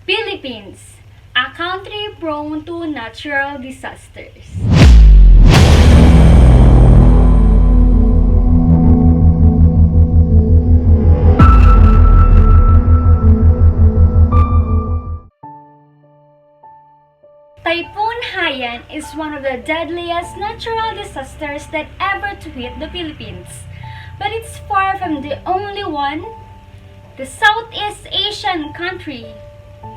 Philippines, a country prone to natural disasters. Typhoon Haiyan is one of the deadliest natural disasters that ever to hit the Philippines. But it's far from the only one. The Southeast Asian country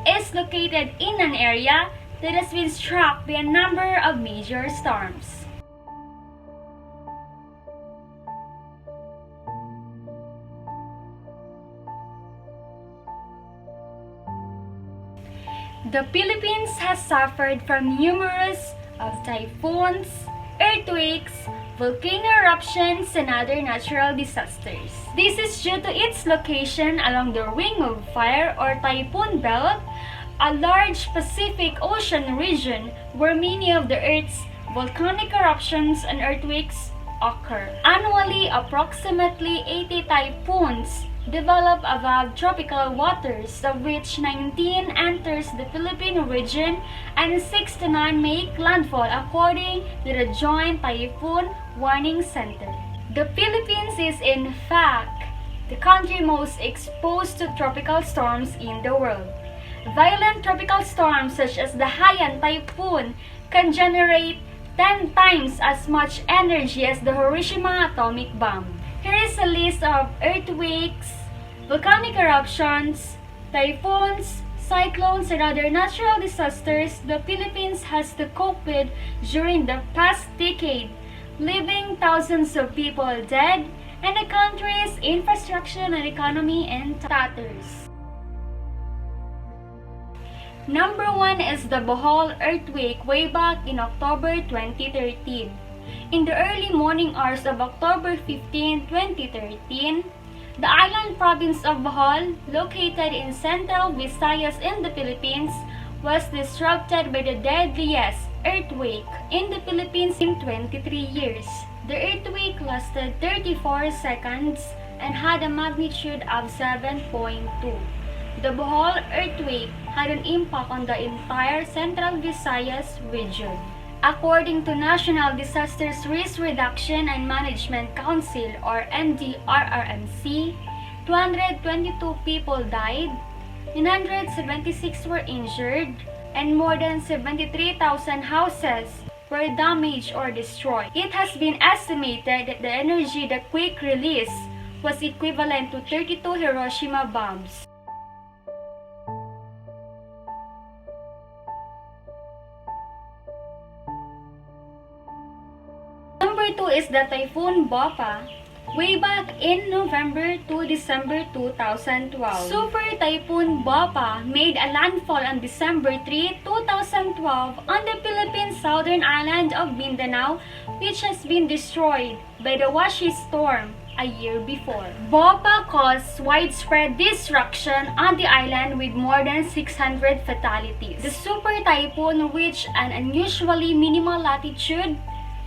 is located in an area that has been struck by a number of major storms. The Philippines has suffered from numerous of typhoons, earthquakes, volcano eruptions, and other natural disasters. This is due to its location along the Ring of Fire or Typhoon Belt, a large Pacific Ocean region where many of the Earth's volcanic eruptions and earthquakes occur. Annually, approximately 80 typhoons develop above tropical waters, of which 19 enters the Philippine region and 6 to 9 make landfall according to the Joint Typhoon Warning Center. The Philippines is in fact the country most exposed to tropical storms in the world. Violent tropical storms such as the Haiyan typhoon can generate 10 times as much energy as the Hiroshima atomic bomb. Here is a list of earthquakes, volcanic eruptions, typhoons, cyclones, and other natural disasters the Philippines has to cope with during the past decade, leaving thousands of people dead and the country's infrastructure and economy in tatters. Number 1 is the Bohol earthquake way back in October 2013. In the early morning hours of October 15, 2013, the island province of Bohol, located in central Visayas in the Philippines, was disrupted by the deadliest earthquake in the Philippines in 23 years. The earthquake lasted 34 seconds and had a magnitude of 7.2. The Bohol earthquake had an impact on the entire central Visayas region. According to National Disasters Risk Reduction and Management Council or NDRRMC, 222 people died, 976 were injured, and more than 73,000 houses were damaged or destroyed. It has been estimated that the energy the quake released was equivalent to 32 Hiroshima bombs. Number 2 is the Typhoon Bopha, way back in November to December 2012. Super Typhoon Bopha made a landfall on December 3, 2012 on the Philippines southern island of Mindanao, which has been destroyed by the Washi storm a year before. Bopha caused widespread destruction on the island with more than 600 fatalities. The super typhoon reached an unusually minimal latitude,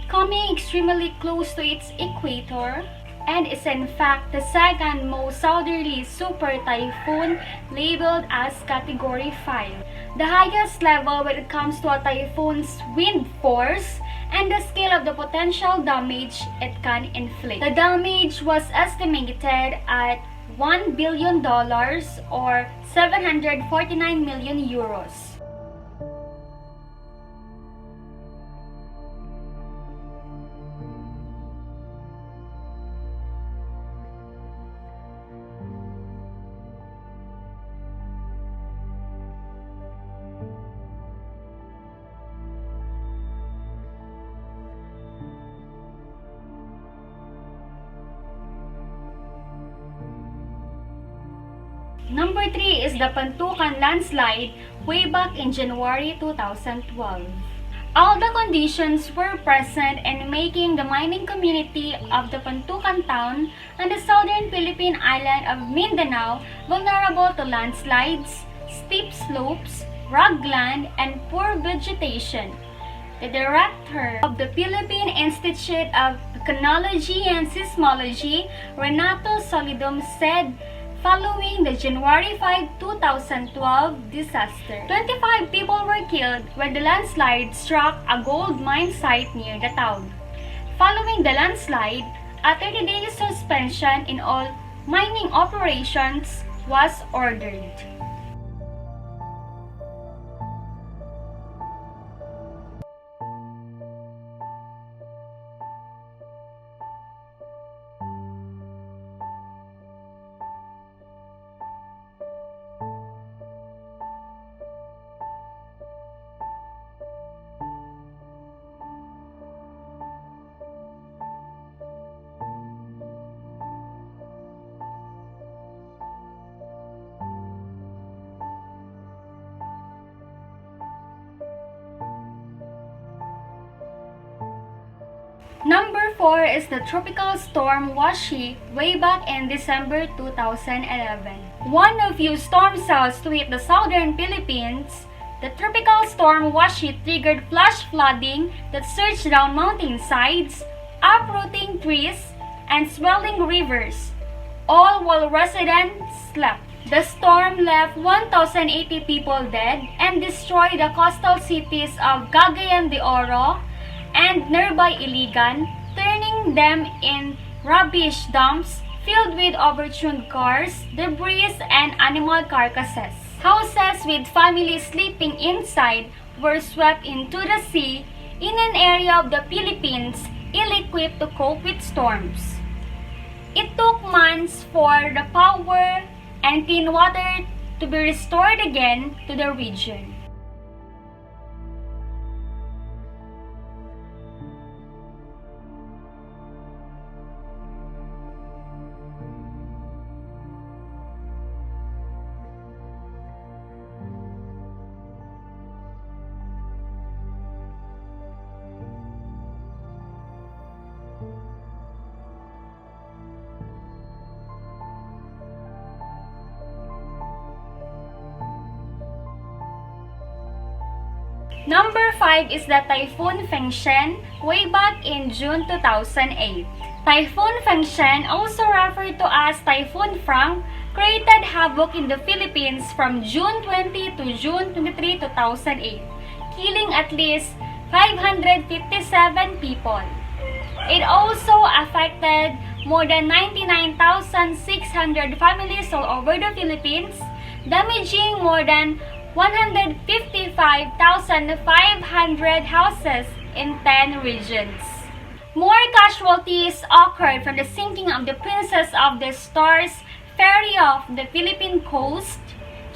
coming extremely close to its equator, and is in fact the second most southerly super typhoon labeled as Category 5. The highest level when it comes to a typhoon's wind force and the scale of the potential damage it can inflict. The damage was estimated at $1 billion or 749 million euros. Number 3 is the Pantukan landslide way back in January 2012. All the conditions were present in making the mining community of the Pantukan town on the southern Philippine island of Mindanao vulnerable to landslides, steep slopes, rugged land, and poor vegetation. The director of the Philippine Institute of Volcanology and Seismology, Renato Solidum, said following the January 5, 2012 disaster. 25 people were killed when the landslide struck a gold mine site near the town. Following the landslide, a 30-day suspension in all mining operations was ordered. Number 4 is the tropical storm Washi way back in December 2011. One of few storm cells to hit the southern Philippines, the tropical storm Washi triggered flash flooding that surged down mountainsides, uprooting trees, and swelling rivers, all while residents slept. The storm left 1,080 people dead and destroyed the coastal cities of Cagayan de Oro and nearby Iligan, turning them in rubbish dumps filled with overturned cars, debris, and animal carcasses. Houses with families sleeping inside were swept into the sea in an area of the Philippines ill-equipped to cope with storms. It took months for the power and clean water to be restored again to the region. Number 5 is the Typhoon Fengshen way back in June 2008. Typhoon Fengshen, also referred to as Typhoon Frank, created havoc in the Philippines from June 20 to June 23, 2008, killing at least 557 people. It also affected more than 99,600 families all over the Philippines, damaging more than 155,500 houses in 10 regions. More casualties occurred from the sinking of the Princess of the Stars ferry off the Philippine coast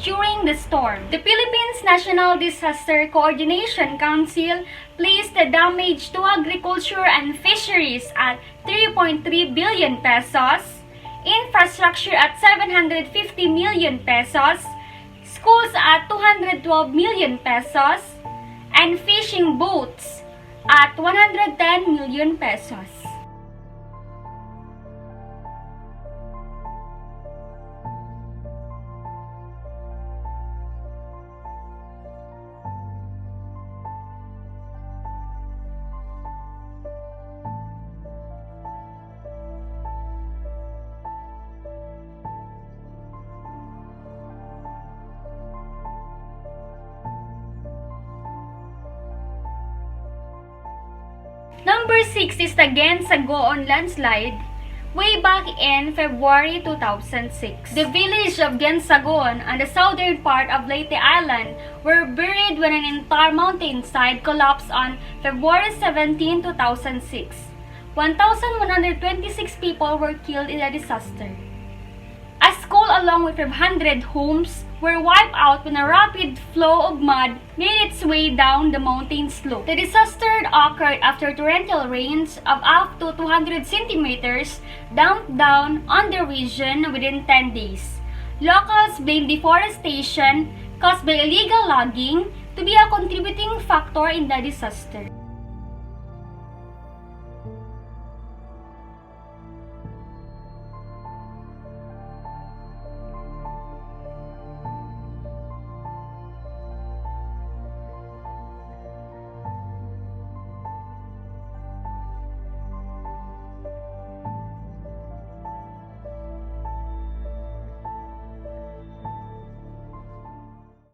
during the storm. The Philippines National Disaster Coordination Council placed the damage to agriculture and fisheries at 3.3 billion pesos, infrastructure at 750 million pesos, schools at 212 million pesos, and fishing boats at 110 million pesos. Number 6 is the Gensagoon landslide way back in February 2006. The village of Gensagoon on the southern part of Leyte Island were buried when an entire mountainside collapsed on February 17, 2006. 1,126 people were killed in the disaster. A school along with 500 homes were wiped out when a rapid flow of mud made its way down the mountain slope. The disaster occurred after torrential rains of up to 200 centimeters dumped down on the region within 10 days. Locals blamed deforestation caused by illegal logging to be a contributing factor in the disaster.